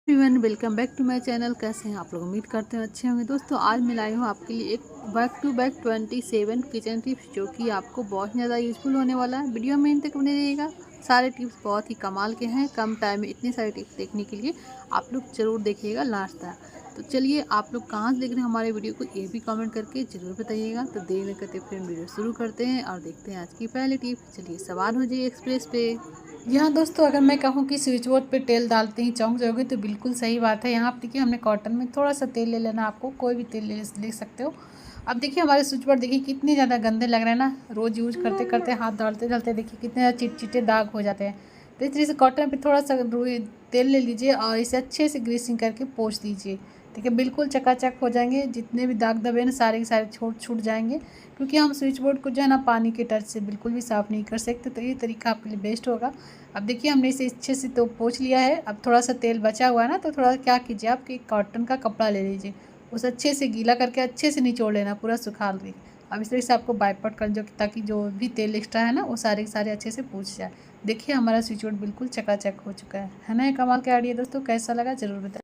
Everyone welcome back to my channel. कैसे हैं आप लोग? उम्मीद करते हैं अच्छे होंगे। दोस्तों आज मैं लाई हूँ आपके लिए एक back to back 27 kitchen tips जो कि आपको बहुत ज़्यादा यूज़फुल होने वाला है। वीडियो में इन तक बने रहिएगा। सारे टिप्स बहुत ही कमाल के हैं। कम टाइम में इतने सारे टिप्स देखने के लिए आप लोग ज़रूर देखिएगा लास्ट तक। तो चलिए, आप लोग कहाँ से देख रहे हैं हमारे वीडियो को ये भी कमेंट करके ज़रूर बताइएगा। तो देर न करते फिर वीडियो शुरू करते हैं और देखते हैं आज की पहली टिप। चलिए सवार हो जाइए एक्सप्रेस पे। यहाँ दोस्तों अगर मैं कहूँ कि स्विच बोर्ड पे तेल डालते ही चौंक जाओगे तो बिल्कुल सही बात है। यहाँ पर देखिए हमने कॉटन में थोड़ा सा तेल ले लेना, आपको कोई भी तेल ले सकते हो। अब देखिए हमारे स्विच बोर्ड देखिए कितने ज़्यादा गंदे लग रहे हैं ना। रोज़ यूज करते करते हाथ डालते डालते देखिए कितने ज़्यादा चिटचिटे दाग हो जाते हैं। तो इस तरह से कॉटन पे थोड़ा सा तेल ले लीजिए और इसे अच्छे से ग्रीसिंग करके पोंछ दीजिए। देखिए बिल्कुल चकाचक हो जाएंगे। जितने भी दाग धब्बे ना सारे के सारे छूट जाएंगे, क्योंकि हम स्विच बोर्ड को जो है ना पानी के टच से बिल्कुल भी साफ़ नहीं कर सकते। तो ये तरीका आपके लिए बेस्ट होगा। अब देखिए हमने इसे अच्छे से तो पोंछ लिया है। अब थोड़ा सा तेल बचा हुआ है ना, तो थोड़ा क्या कीजिए आप कि कॉटन का कपड़ा ले लीजिए, उसे अच्छे से गीला करके अच्छे से निचोड़ लेना, पूरा सुखा लीजिए। अब इस तरह से आपको बाइपट कर जो ताकि जो भी तेल एक्स्ट्रा है ना वो सारे के सारे अच्छे से पूछ जाए। देखिए हमारा स्विच बोर्ड बिल्कुल चकाचक हो चुका है ना। ये कमाल का आइडिया दोस्तों, कैसा लगा ज़रूर बताइए।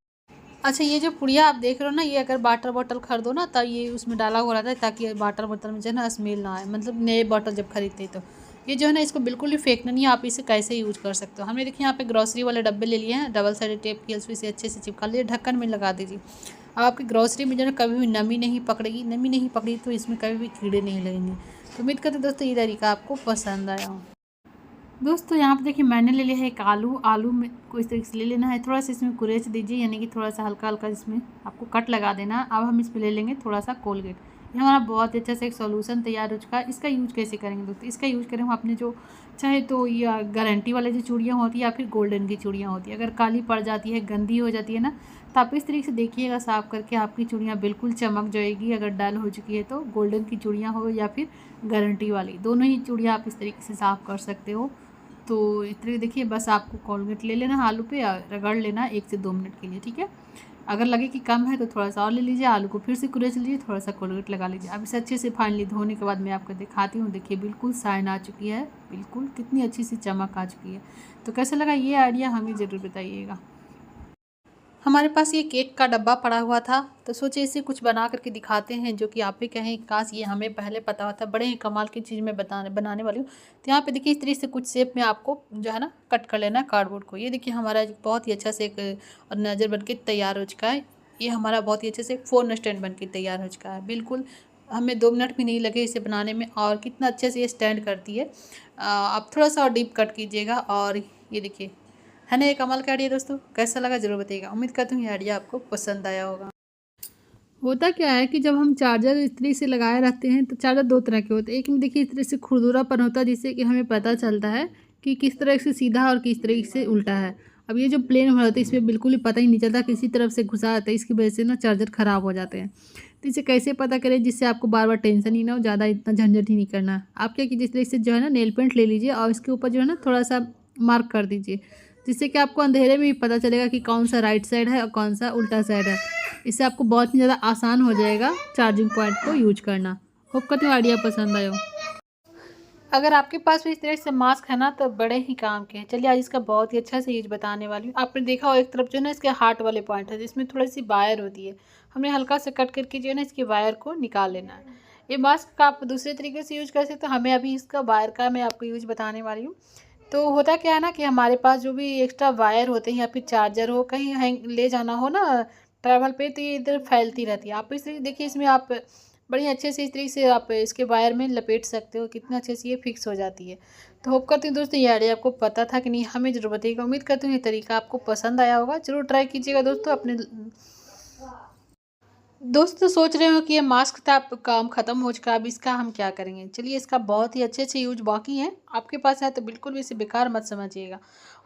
अच्छा, ये जो पुड़िया आप देख रहे हो ना, ये अगर वाटर बॉटल खरीदो ना तब ये उसमें डाला हुआ रहता है ताकि वाटर बॉटल में जो है ना स्मेल ना आए। मतलब नए बॉटल जब खरीदते तो ये जो है ना इसको बिल्कुल भी फेंकना नहीं है। आप इसे कैसे यूज कर सकते हो। हमने देखिए यहाँ पे ग्रॉसरी वाले डब्बे ले लिए हैं, डबल साइडेड टेप की इसे अच्छे से चिपका लिए, ढक्कन में लगा दीजिए। अब आपकी ग्रॉसरी में जो है ना कभी भी नमी नहीं पकड़ेगी। नमी नहीं पकड़ी तो इसमें कभी भी कीड़े नहीं लगेंगे। तो उम्मीद करते दोस्तों ये तरीका आपको पसंद आया हो। दोस्तों यहाँ पे देखिए मैंने ले लिया है एक आलू। आलू में को इस तरीके से ले लेना है, थोड़ा सा इसमें कुरेच दीजिए, यानी कि थोड़ा सा हल्का हल्का इसमें आपको कट लगा देना है। अब हम इसमें ले लेंगे थोड़ा सा कोलगेट। ये हमारा बहुत अच्छा से एक सॉल्यूशन तैयार हो चुका है। इसका यूज कैसे करेंगे दोस्तों? इसका यूज करें हम अपने जो चाहे तो या गारंटी वाले जो चूड़ियाँ होती है या फिर गोल्डन की चूड़ियाँ होती है, अगर काली पड़ जाती है गंदी हो जाती है ना, तो आप इस तरीके से देखिएगा साफ़ करके आपकी चूड़ियाँ बिल्कुल चमक जाएगी। अगर डल हो चुकी है तो गोल्डन की चूड़ियाँ हो या फिर गारंटी वाली, दोनों ही चूड़ियाँ आप इस तरीके से साफ़ कर सकते हो। तो इस तरह देखिए बस आपको कोलगेट ले लेना है, आलू पे रगड़ लेना 1 से 2 मिनट के लिए, ठीक है। अगर लगे कि कम है तो थोड़ा सा और ले लीजिए, आलू को फिर से कुरेच लीजिए, थोड़ा सा कोलगेट लगा लीजिए। अब इसे अच्छे से फाइनली धोने के बाद मैं आपको दिखाती हूँ। देखिए बिल्कुल शाइन आ चुकी है, बिल्कुल कितनी अच्छी सी चमक आ चुकी है। तो कैसा लगा ये आइडिया हमें ज़रूर बताइएगा। हमारे पास ये केक का डब्बा पड़ा हुआ था, तो सोचे इसे कुछ बना करके दिखाते हैं जो कि आप भी कहें काश ये हमें पहले पता होता। बड़े ही कमाल की चीज़ मैं बनाने वाली हूँ। तो यहाँ पे देखिए इस तरीके से कुछ शेप में आपको जो है ना कट कर लेना है कार्डबोर्ड को। ये देखिए हमारा बहुत ही अच्छा से एक नज़र बन के तैयार हो चुका है। ये हमारा बहुत ही अच्छे से फ़ोन स्टैंड बन के तैयार हो चुका है। बिल्कुल हमें 2 मिनट भी नहीं लगे इसे बनाने में, और कितना अच्छे से ये स्टैंड करती है। आप थोड़ा सा और डीप कट कीजिएगा। और ये देखिए है ना, ये कमाल का आइडिया दोस्तों, कैसा लगा जरूर बताइएगा। उम्मीद करती हूँ ये आइडिया आपको पसंद आया होगा। होता क्या है कि जब हम चार्जर इस तरीके से लगाए रहते हैं तो चार्जर 2 तरह के होते हैं। एक में देखिए इस तरह से खुरदुरापन होता है, जिससे कि हमें पता चलता है कि किस तरह से सीधा और किस तरह से उल्टा है। अब ये जो प्लेन हो जाता है इसमें बिल्कुल ही पता ही नहीं चलता किसी तरफ से घुसा जाता है, इसकी वजह से ना चार्जर ख़राब हो जाते हैं। तो इसे कैसे पता करें जिससे आपको बार बार टेंशन ही ना हो, ज़्यादा इतना झंझट ही नहीं करना। आप क्या कीजिए, इस तरह से जो है ना नेल पेंट ले लीजिए और इसके ऊपर जो है ना थोड़ा सा मार्क कर दीजिए, जिससे कि आपको अंधेरे में भी पता चलेगा कि कौन सा राइट साइड है और कौन सा उल्टा साइड है। इससे आपको बहुत ही ज़्यादा आसान हो जाएगा चार्जिंग पॉइंट को यूज करना। होप करती हूँ आइडिया पसंद आयो। अगर आपके पास भी इस तरह से मास्क है ना तो बड़े ही काम के हैं। चलिए आज इसका बहुत ही अच्छा से यूज बताने वाली हूँ। आपने देखा हो एक तरफ जो है ना इसके हार्ट वाले पॉइंट है जिसमें थोड़ी सी वायर होती है, हमने हल्का से कट करके जो है ना इसकी वायर को निकाल लेना है। ये मास्क का आप दूसरे तरीके से यूज कर सकते हो, हमें अभी इसका वायर का मैं आपको यूज बताने वाली हूँ। तो होता क्या है ना कि हमारे पास जो भी एक्स्ट्रा वायर होते हैं या फिर चार्जर हो, कहीं हैंग ले जाना हो ना ट्रैवल पे, तो ये इधर फैलती रहती है। आप इस तरीके देखिए इसमें आप बड़ी अच्छे से इस तरीके से आप इसके वायर में लपेट सकते हो, कितना अच्छे से ये फिक्स हो जाती है। तो होप करती हूँ दोस्तों ये आइडिया आपको पता था कि नहीं, हमें ज़रूर बताइएगा। उम्मीद करती हूँ ये तरीका आपको पसंद आया होगा, ज़रूर ट्राई कीजिएगा दोस्तों। अपने दोस्त तो सोच रहे हो कि ये मास्क था, अब काम ख़त्म हो चुका, अब इसका हम क्या करेंगे। चलिए इसका बहुत ही अच्छे यूज बाकी है, आपके पास है तो बिल्कुल भी इसे बेकार मत समझिएगा।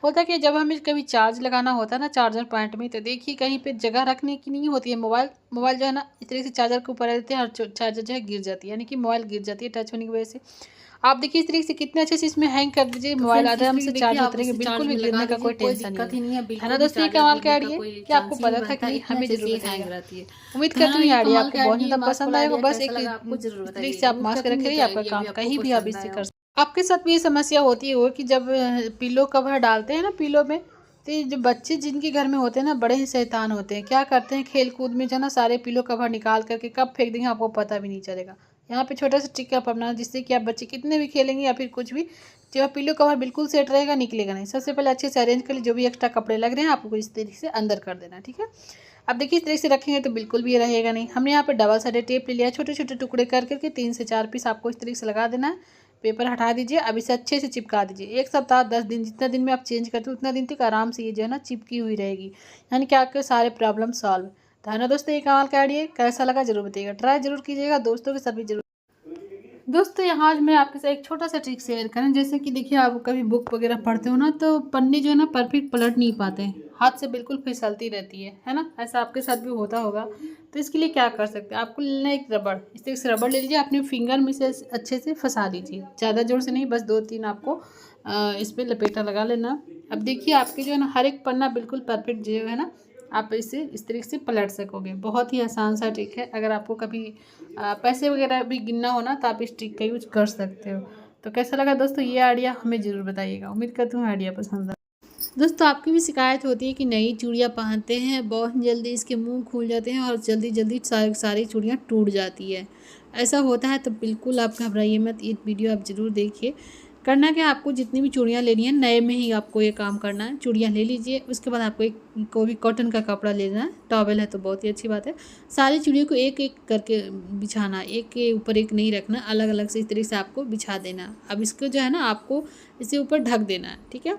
होता कि जब हमें कभी चार्ज लगाना होता है ना चार्जर पॉइंट में, तो देखिए कहीं पे जगह रखने की नहीं होती है। मोबाइल मोबाइल जो है ना इस तरह से चार्जर के ऊपर रख देते हैं और चार्जर जो है गिर जाती है, यानी कि मोबाइल गिर जाती है टच होने की वजह से। आप देखिए इस तरीके से कितने अच्छे से इसमें हैंग कर दीजिए, तो मोबाइल फ्रेंड्स इस आराम तरीके से देखिए चार्ज आप होते रहेंगे, इसे चार्ज बिल्कुल में भी लगा गिरने का दीजिए, कोई कोई टेंशन नहीं दिक्कत ही नहीं है, है ना बिल्कुल भी दोस्तों। ये चार्जर कमाल का गिरने का आइडिया है कोई कि आपको चांस ही नहीं पता था कि बनता, नहीं, इतने हमें अच्छे जरूर से ये हैंग बताइएगा। रहती है। उम्मीद तो है करती ना, हूँ ये ये आइडिया कमाल आपको का बहुत आइडिया, ये ज़्यादा मास्क पसंद वाला आएगा। आइडिया बस कैसा एक लगा आपको ज़रूर तरीके से बताइएगा। आप उम्मीद मास्क करती हूँ रखें, आपका ये भी काम आपको कहीं भी आप पसंद इससे आया कर हो। सकते। आपके साथ भी ये समस्या होती है वो कि जब पिलो कवर डालते हैं ना पिलो में, तो ये जो बच्चे जिनके घर में होते हैं ना, बड़े ही शैतान होते हैं। क्या करते हैं, खेल कूद में जो है ना सारे पिलो कवर निकाल करके कब फेंक देंगे आपको पता भी नहीं चलेगा। यहाँ पे छोटा सा ट्रिक आप अपनाना, जिससे कि आप बच्चे कितने भी खेलेंगे या फिर कुछ भी, जो पिलो कवर बिल्कुल सेट रहेगा, निकलेगा नहीं। सबसे पहले अच्छे से अरेंज कर लीजिए, जो भी एक्स्ट्रा कपड़े लग रहे हैं आपको इस तरीके से अंदर कर देना, ठीक है। अब देखिए इस तरीके से रखेंगे तो बिल्कुल भी ये रहेगा नहीं। हमने यहाँ पे डबल साइडेड टेप ले लिया, छोटे छोटे टुकड़े कर करके 3 से 4 पीस आपको इस तरीके से लगा देना है। पेपर हटा दीजिए, अब इसे अच्छे से चिपका दीजिए। 1 सप्ताह 10 दिन, जितना दिन में आप चेंज करते हो उतना दिन तक आराम से ये जो है ना चिपकी हुई रहेगी, यानी कि आपके सारे प्रॉब्लम सॉल्व। तो है ना दोस्तों, ये कमाल का आइडिया कैसा लगा जरूर बताइएगा, ट्राई जरूर कीजिएगा, दोस्तों के साथ भी जरूर। दोस्तों यहाँ आज मैं आपके साथ एक छोटा सा ट्रिक शेयर करें। जैसे कि देखिए, आप कभी बुक वगैरह पढ़ते हो ना, तो पन्ने जो है ना परफेक्ट पलट नहीं पाते हैं, हाथ से बिल्कुल फिसलती रहती है ना। ऐसा आपके साथ भी होता होगा। तो इसके लिए क्या कर सकते हैं, आपको लेना एक रबड़। इस तरीके से रबड़ ले लीजिए, अपने फिंगर में से अच्छे से फंसा लीजिए, ज़्यादा जोर से नहीं, बस 2-3 आपको इस पर लपेटा लगा लेना। अब देखिए आपके जो है ना हर एक पन्ना बिल्कुल परफेक्ट जो है ना, आप इसे इस तरीके से पलट सकोगे। बहुत ही आसान सा ट्रिक है। अगर आपको कभी पैसे वगैरह भी गिनना हो ना, तो आप इस ट्रिक का यूज कर सकते हो। तो कैसा लगा दोस्तों ये आइडिया, हमें ज़रूर बताइएगा। उम्मीद करती हूँ आइडिया पसंद आए। दोस्तों आपकी भी शिकायत होती है कि नई चूड़ियाँ पहनते हैं, बहुत जल्दी इसके मुंह खुल जाते हैं और जल्दी जल्दी सारी चूड़ियाँ टूट जाती है। ऐसा होता है तो बिल्कुल आप घबराइए मत, ये वीडियो आप ज़रूर देखिए। करना क्या, आपको जितनी भी चूड़ियाँ लेनी है, नए में ही आपको ये काम करना है। चूड़ियाँ ले लीजिए, उसके बाद आपको एक कोई भी कॉटन का कपड़ा लेना है, टॉवेल है तो बहुत ही अच्छी बात है। सारी चूड़ियों को एक एक करके बिछाना, एक के ऊपर एक नहीं रखना, अलग अलग से इस तरीके से आपको बिछा देना। अब इसको जो है ना आपको इसके ऊपर ढक देना है, ठीक है।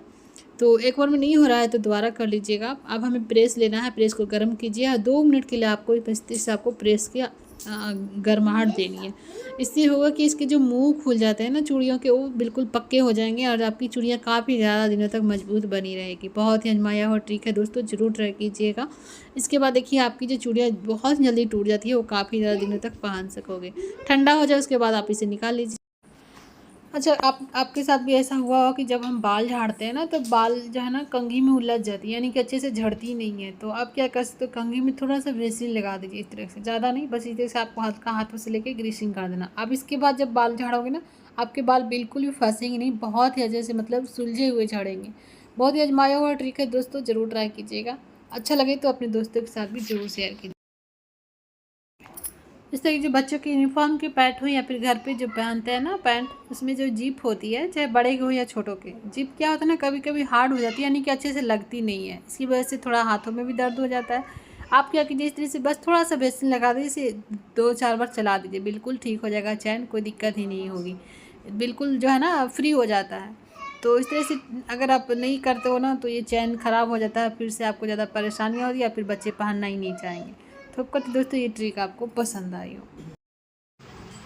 तो एक बार में नहीं हो रहा है तो दोबारा कर लीजिएगा। अब हमें प्रेस लेना है, प्रेस को गर्म कीजिए और 2 मिनट के लिए आपको इससे आपको प्रेस की गर्माहट देनी है। इससे होगा कि इसके जो मुंह खुल जाते हैं ना चूड़ियों के, वो बिल्कुल पक्के हो जाएंगे और आपकी चूड़ियाँ काफ़ी ज़्यादा दिनों तक मजबूत बनी रहेगी। बहुत ही आजमाया हुआ ट्रिक है दोस्तों, ज़रूर ट्राई कीजिएगा। इसके बाद देखिए आपकी जो चूड़ियाँ बहुत जल्दी टूट जाती है, वो काफ़ी ज़्यादा दिनों तक पहन सकोगे। ठंडा हो जाए उसके बाद आप इसे निकाल लीजिए। अच्छा, आपके साथ भी ऐसा हुआ हो कि जब हम बाल झाड़ते हैं ना, तो बाल जो है ना कंघी में उलझ जाती है, यानी कि अच्छे से झड़ती नहीं है। तो आप क्या कर सकते हो, कंघी में थोड़ा सा वेसलिन लगा दीजिए, इस तरह से, ज़्यादा नहीं, बस इस तरह से आपको हाथों से लेके ग्रीसिंग कर देना। अब इसके बाद जब बाल झाड़ोगे ना, आपके बाल बिल्कुल भी फंसेंगे नहीं, बहुत ही अच्छे से मतलब सुलझे हुए झड़ेंगे। बहुत ही आजमाया हुआ ट्रिक है दोस्तों, ज़रूर ट्राई कीजिएगा। अच्छा लगे तो अपने दोस्तों के साथ भी जरूर शेयर कीजिए। इस तरह जो बच्चों के यूनिफॉर्म के पैंट हो या फिर घर पे जो पहनते हैं ना पैंट, उसमें जो जिप होती है, चाहे बड़े के हो या छोटों के, जिप क्या होता है ना कभी कभी हार्ड हो जाती है, यानी कि अच्छे से लगती नहीं है। इसकी वजह से थोड़ा हाथों में भी दर्द हो जाता है। आप क्या कीजिए, इस तरह से बस थोड़ा सा बेसन लगा दीजिए, इसे 2-4 बार चला दीजिए, बिल्कुल ठीक हो जाएगा चैन, कोई दिक्कत ही नहीं होगी, बिल्कुल जो है ना फ्री हो जाता है। तो इस तरह से अगर आप नहीं करते हो ना, तो ये चैन ख़राब हो जाता है, फिर से आपको ज़्यादा परेशानियाँ होगी या फिर बच्चे पहनना ही नहीं चाहेंगे। तो करते दोस्तों ये ट्रिक आपको पसंद आई हो।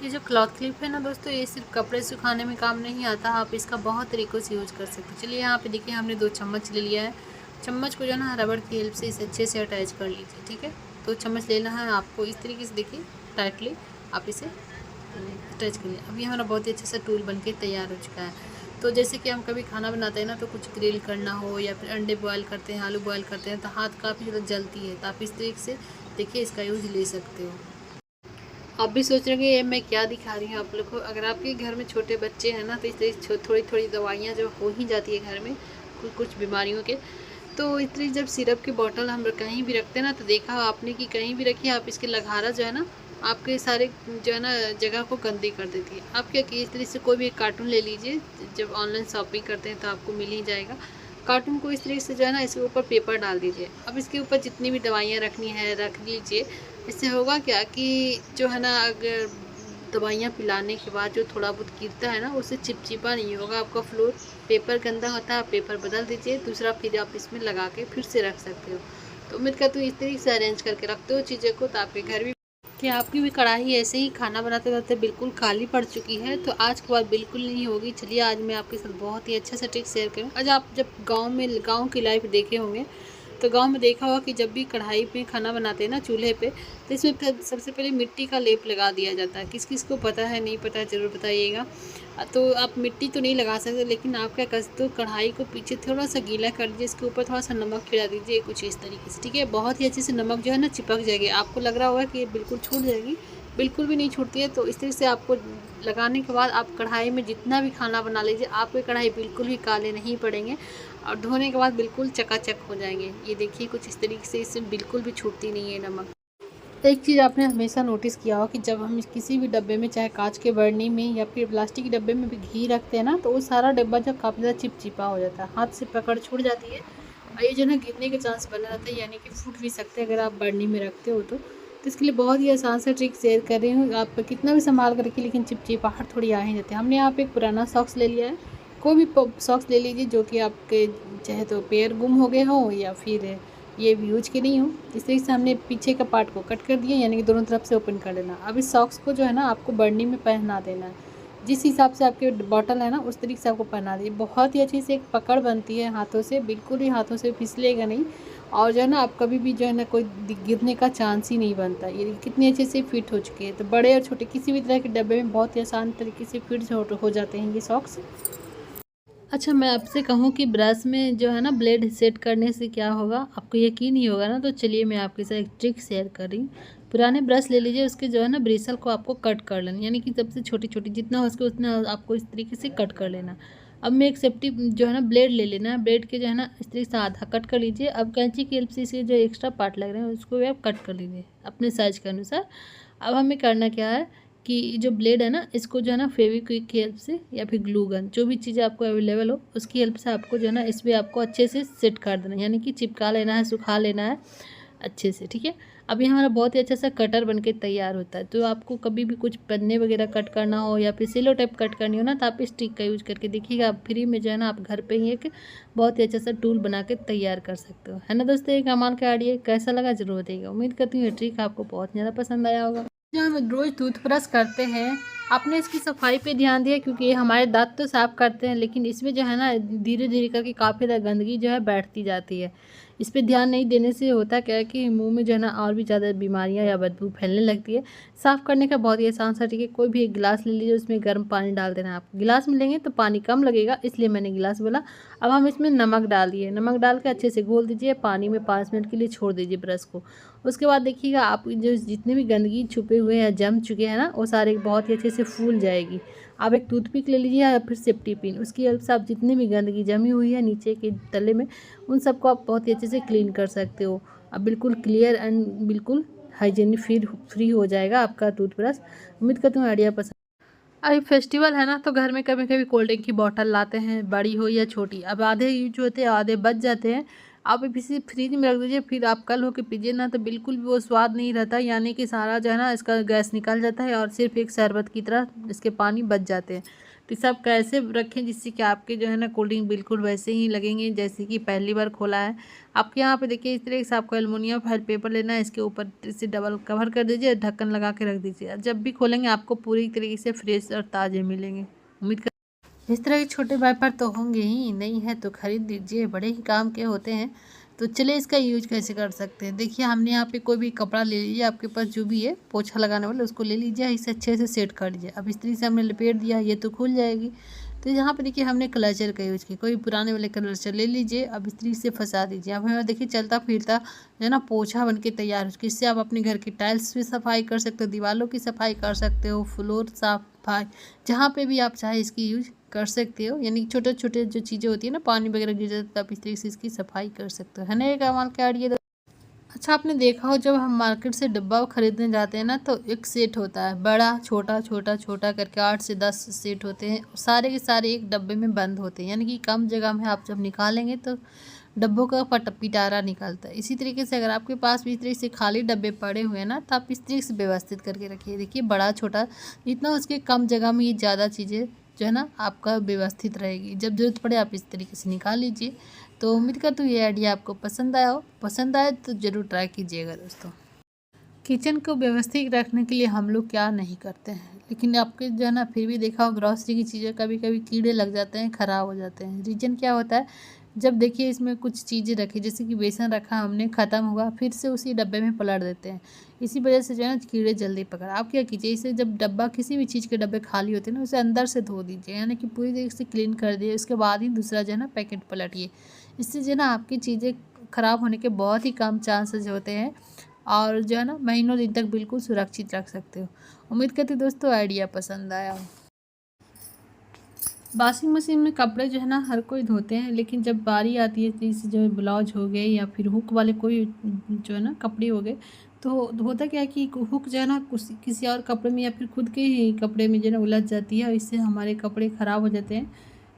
ये जो क्लॉथ क्लिप है ना दोस्तों, ये सिर्फ कपड़े सुखाने में काम नहीं आता, आप इसका बहुत तरीक़ों से यूज़ कर सकते हैं। चलिए यहाँ पे देखिए हमने 2 चम्मच ले लिया है। चम्मच को जो है ना रबड़ की हेल्प से इसे अच्छे से अटैच कर लीजिए, ठीक है। 2 चम्मच लेना है आपको, इस तरीके से देखिए टाइटली आप इसे अटैच करिए। अभी हमारा बहुत ही अच्छा सा टूल बन के तैयार हो चुका है। तो जैसे कि हम कभी खाना बनाते हैं ना, तो कुछ ग्रिल करना हो या फिर अंडे बॉयल करते हैं, आलू बॉयल करते हैं, तो हाथ काफ़ी ज़्यादा जलती है, तो आप इस तरीके से देखिए इसका यूज़ ले सकते हो। आप भी सोच रहे होंगे ये मैं क्या दिखा रही हूँ आप लोग को। अगर आपके घर में छोटे बच्चे हैं ना, तो इस तरह थोड़ी थोड़ी दवाइयाँ जो हो ही जाती है घर में कुछ बीमारियों के, तो इस तरह जब सिरप की बोतल हम कहीं भी रखते हैं ना, तो देखा आपने कि कहीं भी रखिए आप, इसके लघारा जो है ना आपके सारे जो है ना जगह को गंदी कर देती है। आप क्या कीजिए, इस तरह से कोई भी एक कार्टून ले लीजिए, जब ऑनलाइन शॉपिंग करते हैं तो आपको मिल ही जाएगा। कार्टून को इस तरीके से जो है ना इसके ऊपर पेपर डाल दीजिए। अब इसके ऊपर जितनी भी दवाइयाँ रखनी है रख लीजिए। इससे होगा क्या कि जो है ना, अगर दवाइयाँ पिलाने के बाद जो थोड़ा बहुत गिरता है ना, उससे चिपचिपा नहीं होगा आपका फ्लोर। पेपर गंदा होता है, पेपर बदल दीजिए, दूसरा फिर आप इसमें लगा के फिर से रख सकते हो। तो उम्मीद करती हूँ इस तरीके से अरेंज करके रखते हो चीज़ें को, तो आपके घर भी कि आपकी भी कढ़ाई ऐसे ही खाना बनाते बनाते बिल्कुल खाली पड़ चुकी है, तो आज के बाद बिल्कुल नहीं होगी। चलिए आज मैं आपके साथ बहुत ही अच्छा सा ट्रिक शेयर करूँ। आज आप जब गांव की लाइफ देखे होंगे, तो गांव में देखा होगा कि जब भी कढ़ाई पे खाना बनाते हैं ना चूल्हे पे, तो इसमें सबसे पहले मिट्टी का लेप लगा दिया जाता है। किस किस को पता है, नहीं पता है, ज़रूर बताइएगा। तो आप मिट्टी तो नहीं लगा सकते, लेकिन आप क्या कर सकते हो, कढ़ाई को पीछे थोड़ा सा गीला कर दीजिए, इसके ऊपर थोड़ा सा नमक खिला दीजिए, कुछ इस तरीके से, ठीक है। बहुत ही अच्छे से नमक जो है ना चिपक जाएगी। आपको लग रहा होगा कि ये बिल्कुल छूट जाएगी, बिल्कुल भी नहीं छूटती है। तो इस तरह से आपको लगाने के बाद आप कढ़ाई में जितना भी खाना बना लीजिए, आपके कढ़ाई बिल्कुल भी काले नहीं पड़ेंगे। और धोने के बाद बिल्कुल चकाचक हो जाएंगे। ये देखिए कुछ इस तरीके से, इससे बिल्कुल भी छूटती नहीं है नमक। एक चीज़ आपने हमेशा नोटिस किया हो कि जब हम किसी भी डब्बे में, चाहे कांच के बर्नी में या फिर प्लास्टिक के डब्बे में भी घी रखते हैं ना, तो वो सारा डब्बा जो काफ़ी ज़्यादा चिपचिपा हो जाता है, हाथ से पकड़ छूट जाती है और ये जो है गिरने के चांस बना रहता है, यानी कि फूट भी सकते हैं अगर आप बर्नी में रखते हो तो। इसके लिए बहुत ही आसान से ट्रिक शेयर कर रही हूँ। आप कितना भी संभाल कर रखिए लेकिन चिपचिपाहट थोड़ी आ ही जाती है। हमने यहाँ पे एक पुराना सॉक्स ले लिया है, कोई भी सॉक्स ले लीजिए जो कि आपके चाहे तो पैर गुम हो गए हों या फिर ये यूज के नहीं हो। इस तरीके से हमने पीछे का पार्ट को कट कर दिया, यानी कि दोनों तरफ से ओपन कर लेना। अब इस सॉक्स को जो है ना आपको बर्नी में पहना देना है, जिस हिसाब से आपके बॉटल है ना उस तरीके से आपको पहना दीजिए। बहुत ही अच्छी से एक पकड़ बनती है हाथों से, बिल्कुल ही हाथों से फिसलेगा नहीं और जो है ना आप कभी भी जो है ना कोई गिरने का चांस ही नहीं बनता। ये कितनी अच्छे से फिट हो चुकी है, तो बड़े और छोटे किसी भी तरह के डब्बे में बहुत ही आसान तरीके से फिट हो जाते हैं ये सॉक्स। अच्छा, मैं आपसे कहूँ कि ब्रश में जो है ना ब्लेड सेट करने से क्या होगा, आपको यकीन नहीं होगा ना, तो चलिए मैं आपके साथ एक ट्रिक शेयर कर रही हूँ। पुराने ब्रश ले लीजिए, उसके जो है ना ब्रिसल को आपको कट कर लेना, यानी कि सबसे छोटी छोटी जितना हो सके उतना आपको इस तरीके से कट कर लेना। अब मैं एक सेफ्टी जो है ना ब्लेड ले लेना है, ब्लेड के जो है ना इस तरीके से आधा कट कर लीजिए। अब कैंची की हेल्प से इसके जो एक्स्ट्रा पार्ट लग रहे हैं उसको भी आप कट कर लीजिए अपने साइज के अनुसार। अब हमें करना क्या है कि जो ब्लेड है ना इसको जो है ना फेविक्विक की हेल्प से या फिर ग्लू गन, जो भी चीज़ें आपको अवेलेबल हो उसकी हेल्प से आपको जो है ना इस पर आपको अच्छे से सेट कर देना है, यानी कि चिपका लेना है, सुखा लेना है अच्छे से, ठीक है। अभी हमारा बहुत ही अच्छा सा कटर बन के तैयार होता है। तो आपको कभी भी कुछ पन्ने वगैरह कट करना हो या फिर सेलो टेप कट करनी हो ना, तो आप इस ट्रिक का यूज करके देखिएगा, आप फ्री में जो है ना आप घर पे ही एक बहुत ही अच्छा सा टूल बना के तैयार कर सकते हो, है ना दोस्तों। ये कमाल का आइडिया कैसा लगा जरूर बताइएगा। उम्मीद करती हूँ ये ट्रिक आपको बहुत ज़्यादा पसंद आया होगा। जो हम रोज़ टूथब्रश करते हैं, आपने इसकी सफाई पे ध्यान दिया, क्योंकि ये हमारे दांत तो साफ़ करते हैं लेकिन इसमें जो है ना धीरे धीरे करके काफ़ी ज़्यादा गंदगी जो है बैठती जाती है। इस पे ध्यान नहीं देने से होता क्या है कि मुंह में जो है ना और भी ज़्यादा बीमारियां या बदबू फैलने लगती है। साफ़ करने का बहुत ही आसान सा ट्रिक है। कोई भी एक गिलास ले लीजिए, उसमें गर्म पानी डाल देना। आप गिलास में लेंगे तो पानी कम लगेगा, इसलिए मैंने गिलास बोला। अब हम इसमें नमक डाल दिए, नमक डाल के अच्छे से घोल दीजिए, पानी में 5 मिनट के लिए छोड़ दीजिए ब्रश को। उसके बाद देखिएगा आप जो जितने भी गंदगी छुपे हुए हैं, जम चुके हैं ना, वो सारे बहुत ही अच्छे से फूल जाएगी। आप एक टूथपिक ले लीजिए या फिर सेफ्टी पिन, उसकी हेल्प से आप जितनी भी गंदगी जमी हुई है नीचे के तले में, उन सबको आप बहुत ही अच्छे से क्लीन कर सकते हो। अब बिल्कुल क्लियर एंड बिल्कुल हाइजीनिक फ्री हो जाएगा आपका टूथब्रश। उम्मीद करती हूँ आइडिया पसंद। अभी फेस्टिवल है ना, तो घर में कभी कभी कोल्ड ड्रिंक की बोतल लाते हैं, बड़ी हो या छोटी। अब आधे यूज होते हैं, आधे बच जाते हैं। आप इसी फ्रिज में रख दीजिए, फिर आप कल होके पीजिए ना, तो बिल्कुल भी वो स्वाद नहीं रहता, यानी कि सारा जो है ना इसका गैस निकल जाता है और सिर्फ एक शरबत की तरह इसके पानी बच जाते हैं। तो सब कैसे रखें जिससे कि आपके जो है ना कोल्ड ड्रिंक बिल्कुल वैसे ही लगेंगे जैसे कि पहली बार खोला है। आपके यहाँ पे देखिए इस तरीके से आपको एलुमिनियम फॉइल पेपर लेना है, इसके ऊपर इसे डबल कवर कर दीजिए, ढक्कन लगा के रख दीजिए। जब भी खोलेंगे आपको पूरी तरीके से फ्रेश और ताज़े मिलेंगे। उम्मीद कर इस तरह के छोटे वाइपर तो होंगे ही, नहीं है तो खरीद लीजिए, बड़े ही काम के होते हैं। तो चलिए इसका यूज कैसे कर सकते हैं। देखिए हमने यहाँ पे कोई भी कपड़ा ले लीजिए, आपके पास जो भी है पोछा लगाने वाला, उसको ले लीजिए, इसे अच्छे से सेट कर लीजिए। अब इस तरीके से हमने लपेट दिया, ये तो खुल जाएगी। तो यहाँ पे देखिए हमने क्लचर का यूज किया, कोई पुराने वाले क्लचर ले लीजिए, अब इस तरीके से फंसा दीजिए। अब हमें देखिए चलता फिरता जो है ना पोछा बन के तैयार हो, इससे आप अपने घर की टाइल्स भी सफाई कर सकते हो, दीवारों की सफाई कर सकते हो, फ्लोर सफाई, जहाँ पे भी आप चाहे इसकी यूज कर सकते हो। यानी छोटे छोटे जो चीज़ें होती है ना, पानी वगैरह गिर जाता है, तो आप इस तरीके से इसकी सफाई कर सकते हो, है ना। ये कमाल का आइडिया। अच्छा, आपने देखा हो जब हम मार्केट से डब्बा खरीदने जाते हैं ना, तो एक सेट होता है बड़ा, छोटा छोटा छोटा करके 8 से 10 सेट होते हैं, सारे के सारे एक डब्बे में बंद होते हैं, यानी कि कम जगह में आप जब निकालेंगे तो डब्बों का पिटारा निकलता है। इसी तरीके से अगर आपके पास भी इस तरीके से खाली डब्बे पड़े हुए हैं ना, तो आप इस तरीके से व्यवस्थित करके रखिए। देखिए बड़ा छोटा जितना उसके कम जगह में ये ज़्यादा चीज़ें जो है ना आपका व्यवस्थित रहेगी। जब जरूरत पड़े आप इस तरीके से निकाल लीजिए। तो उम्मीद करती हूँ ये आइडिया आपको पसंद आया हो। पसंद आए तो ज़रूर ट्राई कीजिएगा दोस्तों। किचन को व्यवस्थित रखने के लिए हम लोग क्या नहीं करते हैं, लेकिन आपके जो है ना फिर भी देखा हो ग्रॉसरी की चीज़ें कभी कभी कीड़े लग जाते हैं, ख़राब हो जाते हैं। रीज़न क्या होता है, जब देखिए इसमें कुछ चीज़ें रखी, जैसे कि बेसन रखा हमने, ख़त्म हुआ, फिर से उसी डब्बे में पलट देते हैं। इसी वजह से जो है ना कीड़े जल्दी पकड़। आप क्या कीजिए, इसे जब डब्बा किसी भी चीज़ के डब्बे खाली होते हैं ना, उसे अंदर से धो दीजिए, यानी कि पूरी तरीके से क्लीन कर दिए, उसके बाद ही दूसरा जो है ना पैकेट पलटिए। इससे जो है ना आपकी चीज़ें ख़राब होने के बहुत ही कम चांसेस होते हैं और जो है ना महीनों दिन तक बिल्कुल सुरक्षित रख सकते हो। उम्मीद करती हूँ दोस्तों आइडिया पसंद आया हो। वॉशिंग मशीन में कपड़े जो है ना हर कोई धोते हैं, लेकिन जब बारी आती है जैसे जो ब्लाउज हो गए या फिर हुक वाले कोई जो है ना कपड़े हो गए, तो होता क्या है कि हुक जो है ना किसी और कपड़े में या फिर खुद के ही कपड़े में जो है ना उलझ जाती है और इससे हमारे कपड़े ख़राब हो जाते हैं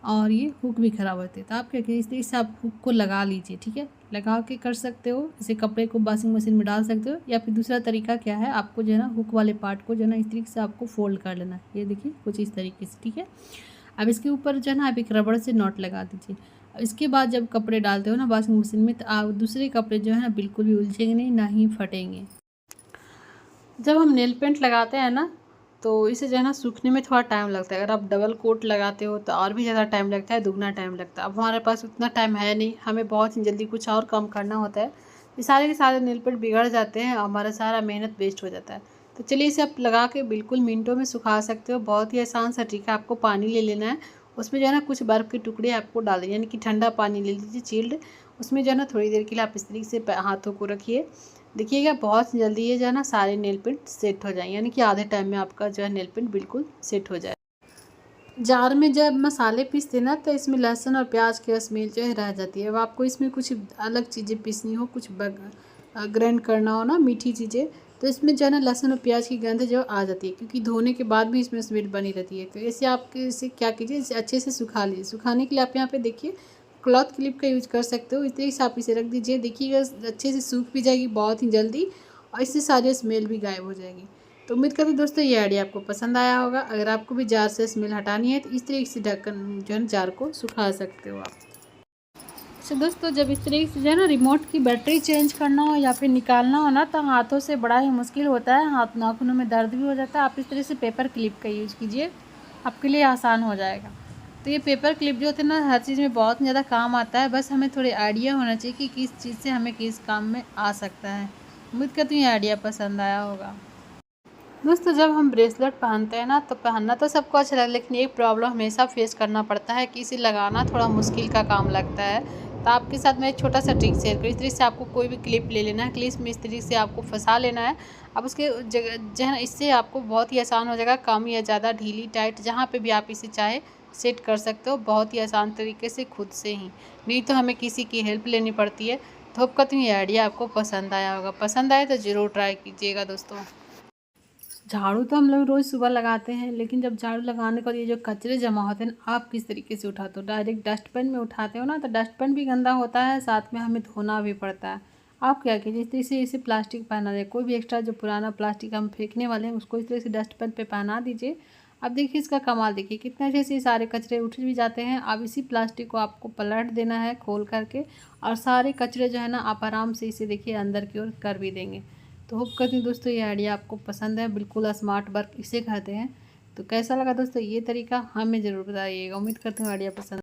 और ये हुक भी ख़राब होते हैं। तो आप क्या करिए, इस तरीके से आप हुक को लगा लीजिए, ठीक है। लगा के कर सकते हो, इसे कपड़े को वॉशिंग मशीन में डाल सकते हो, या फिर दूसरा तरीका क्या है, आपको जो है ना हुक वाले पार्ट को जो है ना इस तरीके से आपको फोल्ड कर लेना है। ये देखिए कुछ इस तरीके से, ठीक है। अब इसके ऊपर जो है ना आप एक रबड़ से नॉट लगा दीजिए। अब इसके बाद जब कपड़े डालते हो ना वॉशिंग मशीन में, तो आप दूसरे कपड़े जो है ना बिल्कुल भी उलझेंगे नहीं, ना ही फटेंगे। जब हम नेल पेंट लगाते हैं ना, तो इसे जो है ना सूखने में थोड़ा टाइम लगता है। अगर आप डबल कोट लगाते हो तो और भी ज़्यादा टाइम लगता है, दुगना टाइम लगता है। अब हमारे पास उतना टाइम है नहीं, हमें बहुत ही जल्दी कुछ और काम करना होता है। ये सारे के सारे नेल पेंट बिगड़ जाते हैं और हमारा सारा मेहनत वेस्ट हो जाता है। तो चलिए इसे आप लगा के बिल्कुल मिनटों में सुखा सकते हो। बहुत ही आसान सा ट्रिक है। आपको पानी ले लेना है, उसमें जो है ना कुछ बर्फ़ के टुकड़े आपको डाल दें, यानी कि ठंडा पानी ले लीजिए चिल्ड। उसमें जो है ना थोड़ी देर के लिए आप इस तरीके से हाथों को रखिए। देखिएगा बहुत जल्दी ये जो है ना सारे नेल पेंट सेट हो जाएंगे, यानी कि आधे टाइम में आपका जो है नेल पेंट बिल्कुल सेट हो जाए। जार में जब मसाले पीसते ना, तो इसमें लहसुन और प्याज की स्मेल जो है रह जाती है। अब आपको इसमें कुछ अलग चीज़ें पीसनी हो, कुछ ग्राइंड करना हो ना मीठी चीज़ें, तो इसमें जो है ना लहसुन और प्याज की गंध जो आ जाती है, क्योंकि धोने के बाद भी इसमें स्मेल बनी रहती है। तो ऐसे आप इसे क्या कीजिए, इसे अच्छे से सुखा लीजिए। सुखाने के लिए आप यहाँ पे देखिए क्लॉथ क्लिप का यूज कर सकते हो। इस तरीके से आप इसे रख दीजिए, देखिएगा अच्छे से सूख भी जाएगी बहुत ही जल्दी और इससे सारी स्मेल भी गायब हो जाएगी। तो उम्मीद करती हूँ दोस्तों ये आइडिया आपको पसंद आया होगा। अगर आपको भी जार से स्मेल हटानी है तो इस तरीके से ढक्कन जो है जार को सुखा सकते हो आप। अच्छा दोस्तों, जब इस तरीके से जो है ना रिमोट की बैटरी चेंज करना हो या फिर निकालना हो ना, तो हाथों से बड़ा ही मुश्किल होता है, हाथ नाखूनों में दर्द भी हो जाता है। आप इस तरह से पेपर क्लिप का यूज़ कीजिए, आपके लिए आसान हो जाएगा। तो ये पेपर क्लिप जो होते हैं ना हर चीज़ में बहुत ज़्यादा काम आता है, बस हमें थोड़ी आइडिया होना चाहिए कि किस चीज़ से हमें किस काम में आ सकता है। उम्मीद करती हूँ ये आइडिया पसंद आया होगा। दोस्तों, जब हम ब्रेसलेट पहनते हैं ना, तो पहनना तो सबको अच्छा लगता है, लेकिन एक प्रॉब्लम हमेशा फेस करना पड़ता है कि इसे लगाना थोड़ा मुश्किल का काम लगता है। तो आपके साथ मैं एक छोटा सा ट्रिक शेयर करूँ। इस तरीके से आपको कोई भी क्लिप ले लेना है, क्लिप में इस तरीके से आपको फंसा लेना है। अब उसके जगह जो है ना इससे आपको बहुत ही आसान हो जाएगा, कम या ज़्यादा ढीली टाइट जहाँ पर भी आप इसे चाहे सेट कर सकते हो, बहुत ही आसान तरीके से खुद से ही, नहीं तो हमें किसी की हेल्प लेनी पड़ती है। तो होप करती हूँ ये आइडिया आपको पसंद आया होगा। पसंद आए तो ज़रूर ट्राई कीजिएगा दोस्तों। झाड़ू तो हम लोग रोज़ सुबह लगाते हैं, लेकिन जब झाड़ू लगाने के बाद ये जो कचरे जमा होते हैं ना, आप किस तरीके से उठाते हो? डायरेक्ट डस्टबिन में उठाते हो ना, तो डस्टबिन भी गंदा होता है, साथ में हमें धोना भी पड़ता है। आप क्या कीजिए, इस तरीके से इसे प्लास्टिक पहना दे, कोई भी एक्स्ट्रा जो पुराना प्लास्टिक हम फेंकने वाले हैं उसको इस तरह से डस्टबिन पे पहना दीजिए। अब देखिए इसका कमाल, देखिए कितने अच्छे से सारे कचरे उठ भी जाते हैं। अब इसी प्लास्टिक को आपको पलट देना है खोल करके, और सारे कचरे जो है ना आप आराम से इसे देखिए अंदर की ओर कर भी देंगे। तो होप करती हूँ दोस्तों ये आइडिया आपको पसंद है, बिल्कुल स्मार्ट वर्क इसे कहते हैं। तो कैसा लगा दोस्तों ये तरीका, हमें ज़रूर बताइएगा। उम्मीद करती हूँ आइडिया पसंद